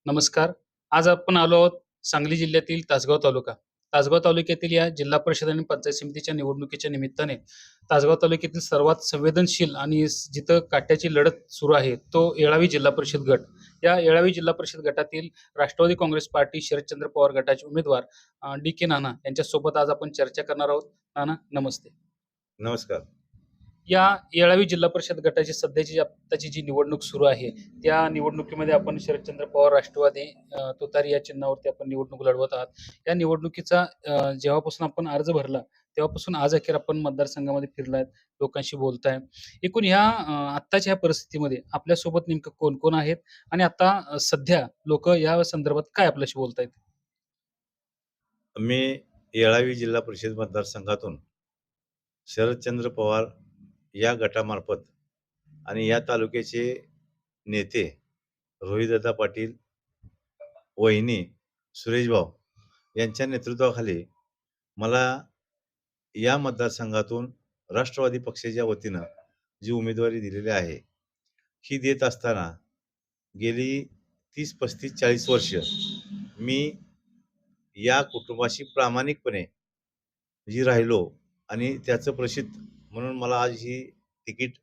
नमस्कार. आज आपण आलो आहोत सांगली जिल्ह्यातील तासगाव तालुका. तासगाव तालुक्यातील या जिल्हा परिषद आणि पंचायत समितीच्या निवडणुकीच्या निमित्ताने तासगाव तालुक्यातील सर्वात संवेदनशील आणि जिथं काट्याची लढत सुरू आहे, तो येळावी जिल्हा परिषद गट. या येळावी जिल्हा परिषद गटातील राष्ट्रवादी काँग्रेस पार्टी शरदचंद्र पवार गटाचे उमेदवार डी.के. नाना यांच्यासोबत आज आपण चर्चा करणार आहोत. नाना, नमस्ते. नमस्कार. या येळावी जिल्हा परिषद गटाची सध्याची आत्ताची जी निवडणूक सुरू आहे, त्या निवडणुकीमध्ये आपण शरदचंद्र पवार राष्ट्रवादी तुतारी या चिन्हावरती आपण निवडणूक लढवत आहात. या निवडणुकीचा जेव्हापासून आपण अर्ज भरला, तेव्हापासून आज अखेर आपण मतदारसंघामध्ये फिरलात, लोकांशी बोलताय. एकूण ह्या आत्ताच्या ह्या परिस्थितीमध्ये आपल्यासोबत नेमकं कोण-कोण आहेत आणि आता सध्या लोकं या संदर्भात काय आपल्याशी बोलतायत? मी येळावी जिल्हा परिषद मतदारसंघातून शरदचंद्र पवार या गटामार्फत आणि या तालुक्याचे नेते रोहितदादा पाटील, वहिनी सुरेशभाऊ यांच्या नेतृत्वाखाली मला या मतदारसंघातून राष्ट्रवादी पक्षाच्या वतीनं जी उमेदवारी दिलेली आहे, ही देत असताना गेली 30, 35, 40 वर्ष मी या कुटुंबाशी प्रामाणिकपणे राहिलो आणि त्याचं प्रसिद्ध म्हणून मला आज ही तिकीट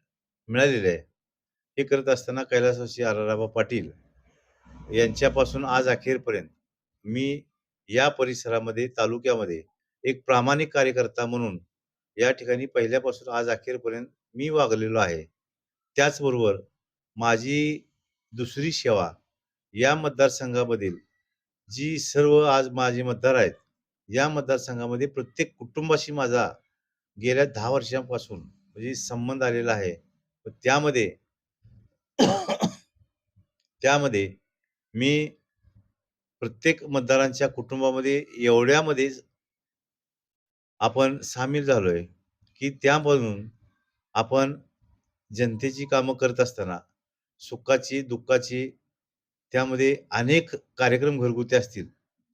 मिळालेली आहे. हे करत असताना कैलासवासी आराराबा पाटील यांच्यापासून आज अखेरपर्यंत मी या परिसरामध्ये, तालुक्यामध्ये एक प्रामाणिक कार्यकर्ता म्हणून या ठिकाणी पहिल्यापासून आज अखेरपर्यंत मी वागलेलो आहे. त्याचबरोबर माझी दुसरी सेवा या मतदारसंघामधील जी सर्व आज माझे मतदार आहेत, या मतदारसंघामध्ये प्रत्येक कुटुंबाशी माझा गेल्या 10 वर्षांपासून संबंध आलेला आहे. त्यामध्ये त्यामध्ये मी प्रत्येक मतदारांच्या कुटुंबामध्ये एवढ्यामध्येच आपण सामील झालोय, की त्यामधून आपण जनतेची कामं करत असताना सुखाची, दुःखाची त्यामध्ये अनेक कार्यक्रम घरगुती असतील.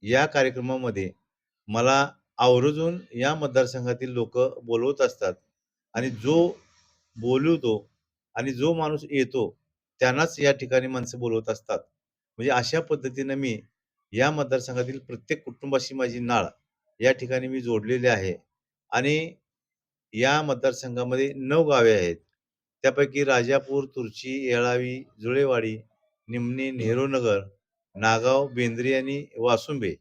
या कार्यक्रमामध्ये मला आवर्जून या मतदारसंघातील लोकं बोलवत असतात आणि जो बोलवतो आणि जो माणूस येतो त्यांनाच या ठिकाणी माणसं बोलवत असतात. अशा पद्धतीनं मी या मतदारसंघातील प्रत्येक कुटुंबाशी माझी नाळ या ठिकाणी मी जोडलेली आहे आणि या मतदारसंघामध्ये 9 गावे आहेत. त्यापैकी राजापूर, तुर्ची, येळावी, जुळेवाडी, निमणी, नेहरूनगर, नागाव, बेंद्री आणि वासुंबे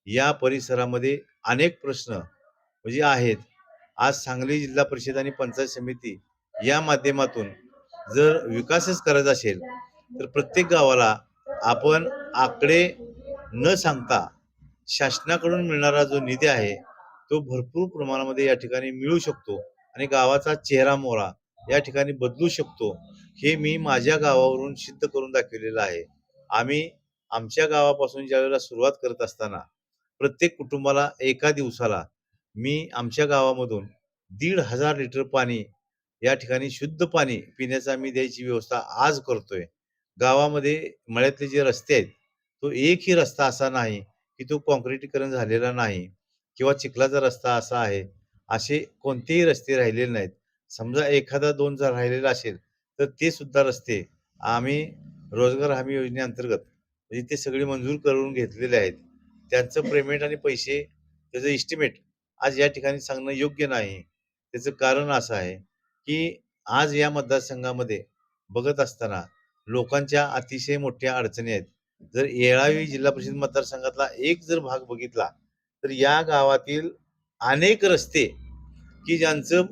या परिसरामध्ये अनेक प्रश्न आहेत. आज सांगली जिल्हा परिषद आणि पंचायत समिती या माध्यमातून जर विकासच करायचा असेल, तर प्रत्येक गावाला आपण आकडे न सांगता शासनाकडून मिळणारा जो निधी आहे, तो भरपूर प्रमाणामध्ये या ठिकाणी मिळू शकतो आणि गावाचा चेहरा-मोहरा या ठिकाणी बदलू शकतो. हे मी माझ्या गावावरून सिद्ध करून दाखवलेलं आहे. आम्ही आमच्या गावापासून ज्यावेळेला सुरुवात करत असताना प्रत्येक कुटुंबाला एका दिवसाला मी आमच्या गावामधून 1,500 लिटर पाणी या ठिकाणी शुद्ध पाणी पिण्याचं आम्ही द्यायची व्यवस्था आज करतोय. गावामध्ये मळ्यातले जे रस्ते आहेत, तो एकही रस्ता असा नाही की तो काँक्रिटीकरण झालेला नाही किंवा चिखलाचा रस्ता असा आहे. असे कोणतेही रस्ते राहिलेले नाहीत. समजा एखादा 2 जर राहिलेला असेल, तर ते सुद्धा रस्ते आम्ही रोजगार हमी योजनेअंतर्गत ते सगळे मंजूर करून घेतलेले आहेत. त्यांचं पेमेंट आणि पैसे त्याचं एस्टिमेट आज या ठिकाणी सांगणं योग्य नाही. त्याचं कारण असं आहे, की आज या मतदारसंघामध्ये बघत असताना लोकांच्या अतिशय मोठ्या अडचणी आहेत. जर येळावी जिल्हा परिषद मतदारसंघातला एक जर भाग बघितला, तर या गावातील अनेक रस्ते की ज्यांचं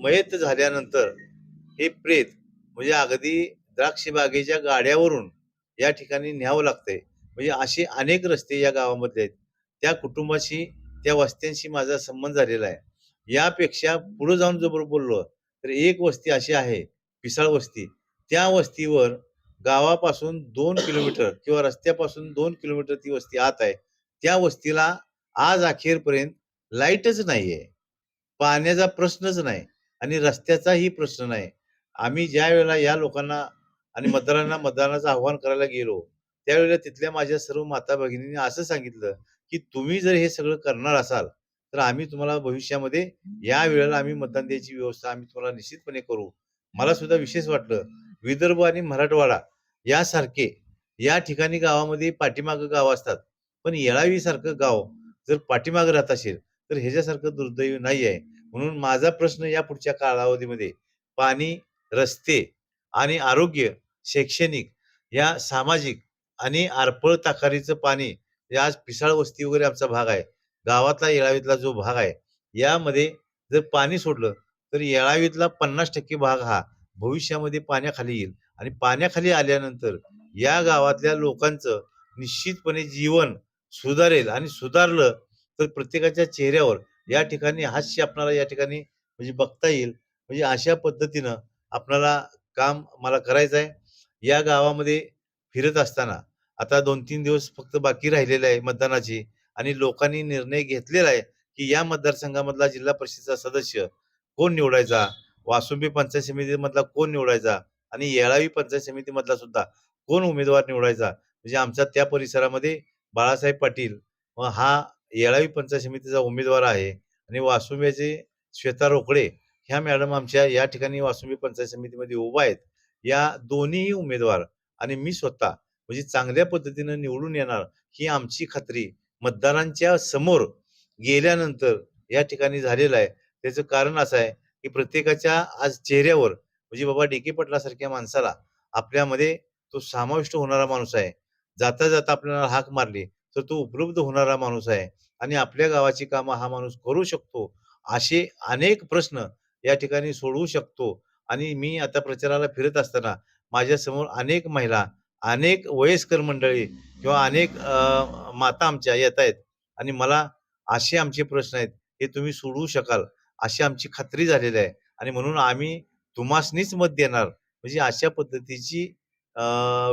मयत झाल्यानंतर हे प्रेत अगदी द्राक्ष बागेच्या गाड्यावरून या ठिकाणी न्यावं लागतंय. असे अनेक रस्ते या गावामधले आहेत. त्या कुटुंबाशी, त्या वस्त्यांशी माझा संबंध झालेला आहे. यापेक्षा पुढे जाऊन जर बोललो, तर एक वस्ती अशी आहे, पिसाळ वस्ती. त्या वस्तीवर गावापासून 2 किलोमीटर किंवा रस्त्यापासून 2 किलोमीटर ती वस्ती आत आहे. त्या वस्तीला आज अखेरपर्यंत लाईटच नाहीये. पाण्याचा प्रश्नच नाही आणि रस्त्याचाही प्रश्न नाही. आम्ही ज्यावेळेला या लोकांना आणि मतदारांना मतदानाचं आव्हान करायला गेलो, त्यावेळेला तिथल्या माझ्या सर्व माता भगिनींनी असं सांगितलं, की तुम्ही जर हे सगळं करणार असाल, तर आम्ही तुम्हाला भविष्यामध्ये या वेळेला आम्ही मतदान द्यायची व्यवस्था आम्ही तुम्हाला निश्चितपणे करू. मला सुद्धा विशेष वाटलं, विदर्भ आणि मराठवाडा यासारखे या ठिकाणी गावामध्ये पाठीमागं गाव असतात. पण येळावीसारखं गाव जर पाठीमागं राहत असेल, तर ह्याच्यासारखं दुर्दैवी नाही आहे. म्हणून माझा प्रश्न या पुढच्या कालावधीमध्ये पाणी, रस्ते आणि आरोग्य, शैक्षणिक, या सामाजिक आणि आरपळ ताकारीचं पाणी, हे आज पिसाळ वस्ती वगैरे आमचा भाग आहे. गावातला येळावीतला जो भाग आहे, यामध्ये जर पाणी सोडलं, तर येळावीतला 50% भाग हा भविष्यामध्ये पाण्याखाली येईल आणि पाण्याखाली आल्यानंतर या गावातल्या लोकांचं निश्चितपणे जीवन सुधारेल आणि सुधारलं तर प्रत्येकाच्या चेहऱ्यावर या ठिकाणी हास्य आपल्याला या ठिकाणी म्हणजे बघता येईल. म्हणजे अशा पद्धतीनं आपल्याला काम मला करायचं आहे. या गावामध्ये फिरत असताना आता 2-3 दिवस फक्त बाकी राहिलेले आहे मतदानाचे आणि लोकांनी निर्णय घेतलेला आहे, की या मतदारसंघामधला जिल्हा परिषदेचा सदस्य कोण निवडायचा, वासुंबी पंचायत समितीमधला कोण निवडायचा आणि येळावी पंचायत समितीमधला सुद्धा कोण उमेदवार निवडायचा. म्हणजे आमच्या त्या परिसरामध्ये बाळासाहेब पाटील हा येळावी पंचायत समितीचा उमेदवार आहे आणि वासुंब्याचे श्वेता रोकडे ह्या मॅडम आमच्या या ठिकाणी वासुंबी पंचायत समितीमध्ये उभा आहेत. या दोन्हीही उमेदवार आणि मी स्वतः म्हणजे चांगल्या पद्धतीनं निवडून येणार ही आमची खात्री मतदारांच्या समोर गेल्यानंतर या ठिकाणी झालेलं आहे. त्याचं कारण असं आहे, की प्रत्येकाच्या आज चेहऱ्यावर म्हणजे बाबा डी.के. पाटलासारख्या माणसाला आपल्यामध्ये तो समाविष्ट होणारा माणूस आहे. जाता-जाता आपल्याला हाक मारली, तर तो उपलब्ध होणारा माणूस आहे आणि आपल्या गावाची कामं हा माणूस करू शकतो. असे अनेक प्रश्न या ठिकाणी सोडवू शकतो आणि मी आता प्रचाराला फिरत असताना माझ्यासमोर अनेक महिला, अनेक वयस्कर मंडळी किंवा अनेक माता आमच्या येतायत आणि मला असे आमचे प्रश्न आहेत, हे तुम्ही सोडवू शकाल, अशी आमची खात्री झालेली आहे आणि म्हणून आम्ही तुम्हासनीच मत देणार. म्हणजे अशा पद्धतीची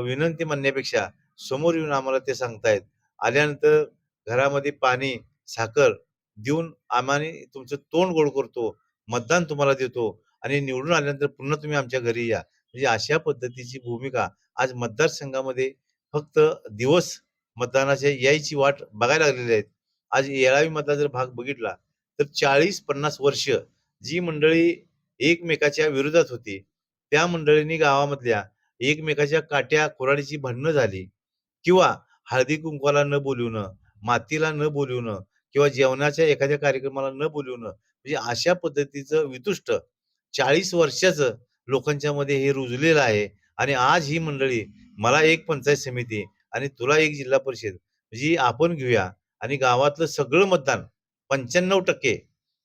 विनंती म्हणण्यापेक्षा समोर येऊन आम्हाला ते सांगतायत. आल्यानंतर घरामध्ये पाणी, साखर देऊन आम्हाने तुमचं तोंड गोड करतो, मतदान तुम्हाला देतो आणि निवडून आल्यानंतर पुन्हा तुम्ही आमच्या घरी या. म्हणजे अशा पद्धतीची भूमिका आज मतदारसंघामध्ये फक्त दिवस मतदानाच्या यायची वाट बघायला लागलेली आहेत. आज येळावीमधला जर भाग बघितला, तर 40-50 वर्ष जी मंडळी एकमेकाच्या विरोधात होती, त्या मंडळींनी गावामधल्या एकमेकाच्या काट्या कुऱ्हाडीची भांडणं झाली किंवा हळदी-कुंकवाला न बोलवणं, मातीला न बोलवणं किंवा जेवणाच्या एखाद्या कार्यक्रमाला न बोलवणं, म्हणजे अशा पद्धतीचं वितुष्ट 40 वर्षाचं लोकांच्या मध्ये हे रुजलेलं आहे आणि आज ही मंडळी मला एक पंचायत समिती आणि तुला एक जिल्हा परिषद म्हणजे आपण घेऊया आणि गावातलं सगळं मतदान 95%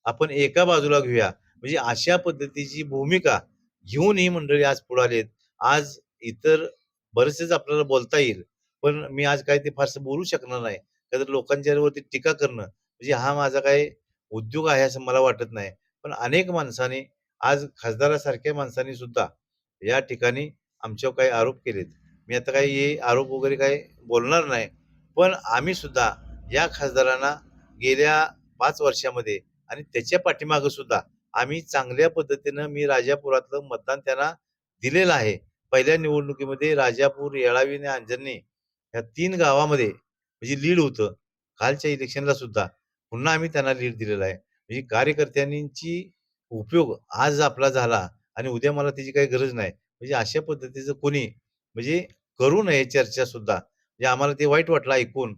आपण एका बाजूला घेऊया. म्हणजे अशा पद्धतीची भूमिका घेऊन ही मंडळी आज पुढे आलेत. आज इतर बरेचसेच आपल्याला बोलता येईल. पण मी आज काही ते फारसं बोलू शकणार नाही. का तर लोकांच्यावरती टीका करणं म्हणजे हा माझा काही उद्योग आहे असं मला वाटत नाही. पण अनेक माणसाने आज खासदारासारख्या माणसांनी सुद्धा या ठिकाणी आमच्यावर काही आरोप केलेत. मी आता काही हे आरोप वगैरे काही बोलणार नाही. पण आम्ही सुद्धा या खासदारांना गेल्या 5 वर्षामध्ये आणि त्याच्या पाठीमागे सुद्धा आम्ही चांगल्या पद्धतीनं मी राजापुरातलं मतदान त्यांना दिलेलं आहे. पहिल्या निवडणुकीमध्ये राजापूर, येळावी आणि अंजनी या 3 गावामध्ये म्हणजे लीड होतं. कालच्या इलेक्शनला सुद्धा पुन्हा आम्ही त्यांना लीड दिलेला आहे. म्हणजे कार्यकर्त्यांची उपयोग आज आपला झाला आणि उद्या मला त्याची काही गरज नाही. म्हणजे अशा पद्धतीचं कोणी म्हणजे करू नये चर्चा सुद्धा. म्हणजे आम्हाला ते वाईट वाटलं ऐकून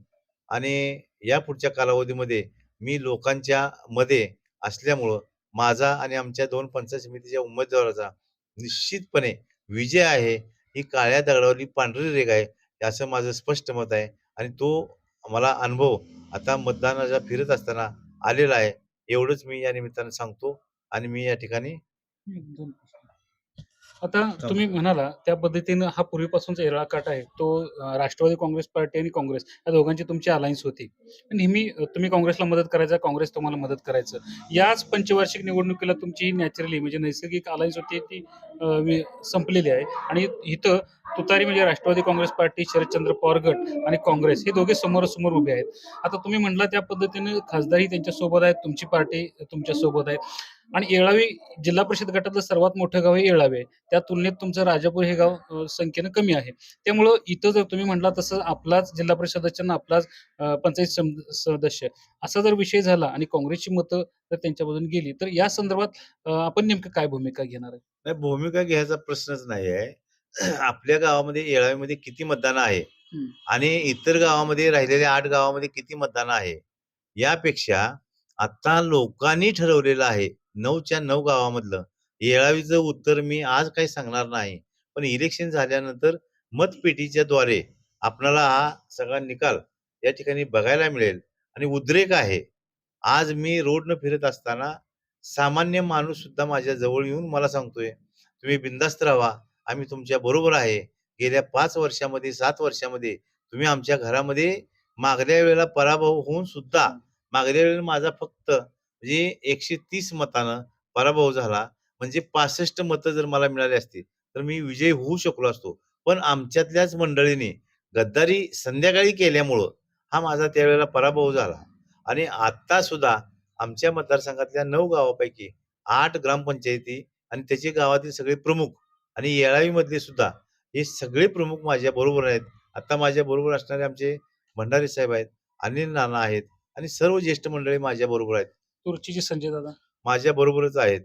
आणि या पुढच्या कालावधीमध्ये मी लोकांच्या मध्ये असल्यामुळं माझा आणि आमच्या 2 पंचायत समितीच्या उमेदवाराचा निश्चितपणे विजय आहे. ही काळ्या दगडावरली पांढरी रेघ आहे, असं माझं स्पष्ट मत आहे आणि तो मला अनुभव आता मतदानाला फिरत असताना आलेला आहे. एवढंच मी या निमित्तानं सांगतो आणि मी या ठिकाणी दोन प्रश्न. आता तुम्ही म्हणाला त्या पद्धतीनं हा पूर्वीपासूनचा येरळा काटा आहे तो राष्ट्रवादी काँग्रेस पार्टी आणि काँग्रेस या दोघांची तुमची अलायन्स होती. नेहमी तुम्ही काँग्रेसला मदत करायचा, काँग्रेस तुम्हाला मदत करायचं. याच पंचवार्षिक निवडणुकीला तुमची नॅचरली म्हणजे नैसर्गिक अलायन्स होती ती संपलेली आहे आणि इथं तुतारी म्हणजे राष्ट्रवादी काँग्रेस पार्टी, शरदचंद्र पवार गट आणि काँग्रेस हे दोघे समोरासमोर उभे आहेत. आता तुम्ही म्हटला त्या पद्धतीने खासदारही त्यांच्यासोबत आहेत, तुमची पार्टी तुमच्यासोबत आहे आणि येळावी जिल्हा परिषद गटातलं सर्वात मोठं गाव हे येळावी आहे. त्या तुलनेत तुमचं राजापूर हे गाव संख्येनं कमी आहे. त्यामुळं इथं जर तुम्ही म्हटला तसं आपलाच जिल्हा परिषद सदस्यांना आपलाच पंचायत सदस्य असा जर विषय झाला आणि काँग्रेसची मतं जर त्यांच्या बाजूने गेली, तर या संदर्भात आपण नेमकं काय भूमिका घेणार आहे? नाही भूमिका घ्यायचा प्रश्नच नाही आहे. आपल्या गावामध्ये येळावीमध्ये किती मतदान आहे? हं. आणि इतर गावामध्ये राहिलेल्या 8 गावामध्ये किती मतदान आहे, यापेक्षा आता लोकांनी ठरवलेलं आहे 9च्या 9 गावामधलं. येळावीचं उत्तर मी आज काही सांगणार नाही. पण इलेक्शन झाल्यानंतर मतपेटीच्याद्वारे आपणाला हा सगळा निकाल या ठिकाणी बघायला मिळेल आणि उद्रेक आहे. आज मी रोडनं फिरत असताना सामान्य माणूस सुद्धा माझ्या जवळ येऊन मला सांगतोय, "तुम्ही बिनधास्त राहावा. आम्ही तुमच्या बरोबर आहे. गेल्या 5 वर्षामध्ये, 7 वर्षामध्ये तुम्ही आमच्या घरामध्ये मागल्या वेळेला पराभव होऊन सुद्धा मागल्या वेळेला माझा फक्त म्हणजे 130 मतानं पराभव झाला. म्हणजे 65 मतं जर मला मिळाली असती, तर मी विजयी होऊ शकलो असतो. पण आमच्यातल्याच मंडळीने गद्दारी संध्याकाळी केल्यामुळं हा माझा त्यावेळेला पराभव झाला. आणि आता सुद्धा आमच्या मतदारसंघातल्या 9 गावापैकी 8 ग्रामपंचायती आणि त्याचे गावातील सगळे प्रमुख आणि येळावीमधले सुद्धा हे सगळे प्रमुख माझ्या बरोबर आहेत. आता माझ्या बरोबर असणारे आमचे भंडारे साहेब आहेत, अनिल नाना आहेत आणि सर्व ज्येष्ठ मंडळी माझ्या बरोबर आहेत. तुर्चीचे संजय दादा माझ्या बरोबरच आहेत.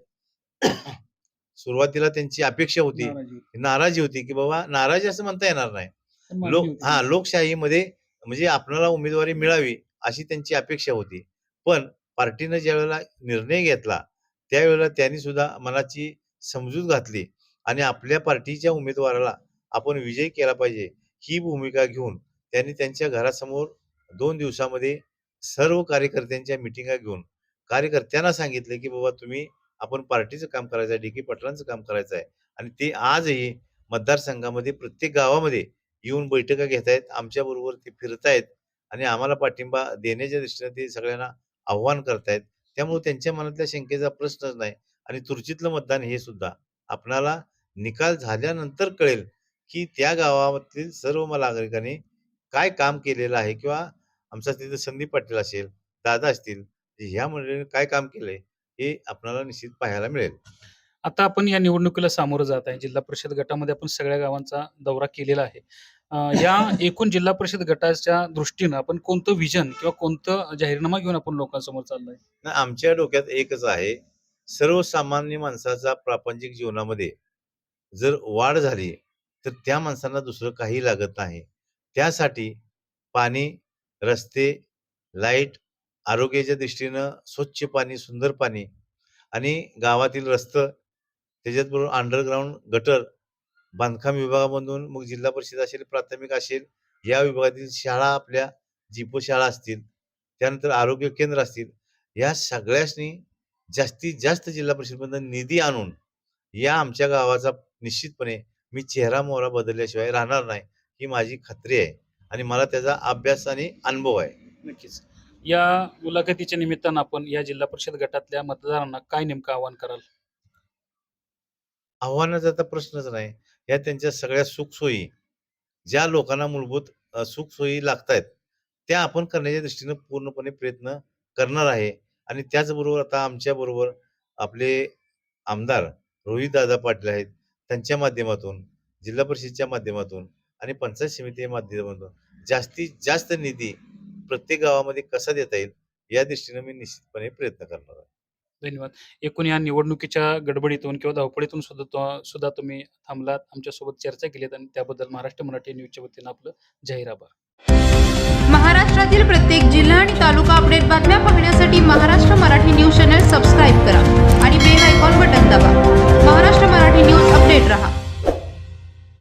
सुरुवातीला त्यांची अपेक्षा होती, नाराजी. नाराजी होती, की बाबा नाराजी असं म्हणता येणार नाही. पण मागणी होती. लोकशाहीमध्ये म्हणजे आपल्याला उमेदवारी मिळावी अशी त्यांची अपेक्षा होती. पण पार्टीनं ज्यावेळेला निर्णय घेतला, त्यावेळेला त्यांनी सुद्धा मनाची समजूत घातली आणि आपल्या पार्टीच्या उमेदवाराला आपण विजयी केला पाहिजे, ही भूमिका घेऊन त्यांनी त्यांच्या घरासमोर 2 दिवसामध्ये सर्व कार्यकर्त्यांच्या मिटिंगा घेऊन कार्यकर्त्यांना सांगितले, की बाबा तुम्ही आपण पार्टीचं काम करायचं आहे, डी.के. पाटलांचं काम करायचं आहे आणि ते आजही मतदारसंघामध्ये प्रत्येक गावामध्ये येऊन बैठका घेतायत. आमच्याबरोबर ते फिरतायत आणि आम्हाला पाठिंबा देण्याच्या दृष्टीने ते सगळ्यांना आव्हान करतायत. त्यामुळे त्यांच्या मनातल्या शंकेचा प्रश्नच नाही आणि तुर्चीतलं मतदान हे सुद्धा आपणाला निकाल झाल्यानंतर कळेल, की त्या गावातील सर्व नागरिकांनी काय काम केलेलं आहे किंवा आमचा तिथे संदीप पाटील असेल, दादा असतील, ह्या मंडळींनी काय काम केलंय हे आपल्याला निश्चित पाहायला मिळेल. आता आपण या निवडणुकीला सामोरं जात आहे. जिल्हा परिषद गटामध्ये आपण सगळ्या गावांचा दौरा केलेला आहे. या एकूण जिल्हा परिषद गटाच्या दृष्टीनं आपण कोणतं व्हिजन किंवा कोणतं जाहीरनामा घेऊन आपण लोकांसमोर चाललोय? आमच्या डोक्यात एकच आहे, सर्वसामान्य माणसाचा प्रापंचिक जीवनामध्ये जर वाढ झाली, तर त्या माणसांना दुसरं काही लागत नाही. त्यासाठी पाणी, रस्ते, लाईट, आरोग्याच्या दृष्टीनं स्वच्छ पाणी, सुंदर पाणी आणि गावातील रस्तं, त्याच्याचबरोबर अंडरग्राऊंड गटर, बांधकाम विभागामधून मग जिल्हा परिषद असेल, प्राथमिक असेल, या विभागातील शाळा आपल्या शाळा असतील, त्यानंतर आरोग्य केंद्र असतील, या सगळ्यासनी जास्तीत जास्त जिल्हा परिषदमधून निधी आणून या आमच्या गावाचा निश्चितपणे मी चेहरा-मोहरा बदलल्याशिवाय राहणार नाही, ही माझी खात्री आहे आणि मला त्याचा अभ्यास आणि अनुभव आहे. नक्कीच. या मुलाखतीच्या निमित्तानं आपण या जिल्हा परिषद गटातल्या मतदारांना काय नेमकं आवाहन कराल? आव्हानाचा तर प्रश्नच नाही. या त्यांच्या सगळ्या सुखसोयी, ज्या लोकांना मूलभूत सुखसोयी लागतायत, त्या आपण करण्याच्या दृष्टीनं पूर्णपणे प्रयत्न करणार आहे आणि त्याचबरोबर आता आमच्याबरोबर आपले आमदार रोहितदादा पाटील आहेत. त्यांच्या माध्यमातून, जिल्हा परिषदेच्या माध्यमातून आणि पंचायत समितीच्या माध्यमातून जास्तीत जास्त निधी प्रत्येक गावामध्ये कसा देता येईल, या दृष्टीनं मी निश्चितपणे प्रयत्न करणार आहे. धन्यवाद. एकूण या निवडणुकीच्या गडबडीतून किंवा धावपळीतून सुद्धा तुम्ही थांबलात, आमच्यासोबत चर्चा केलीत आणि त्याबद्दल महाराष्ट्र मराठी न्यूजच्या वतीनं आपलं जाहीर आभार. महाराष्ट्रातील प्रत्येक जिल्हा आणि तालुका अपडेट बातम्या पाहण्यासाठी Maharashtra Marathi news channel subscribe करा आणि बेल आयकॉन बटन दाबा. महाराष्ट्र मराठी न्यूज अपडेट रहा.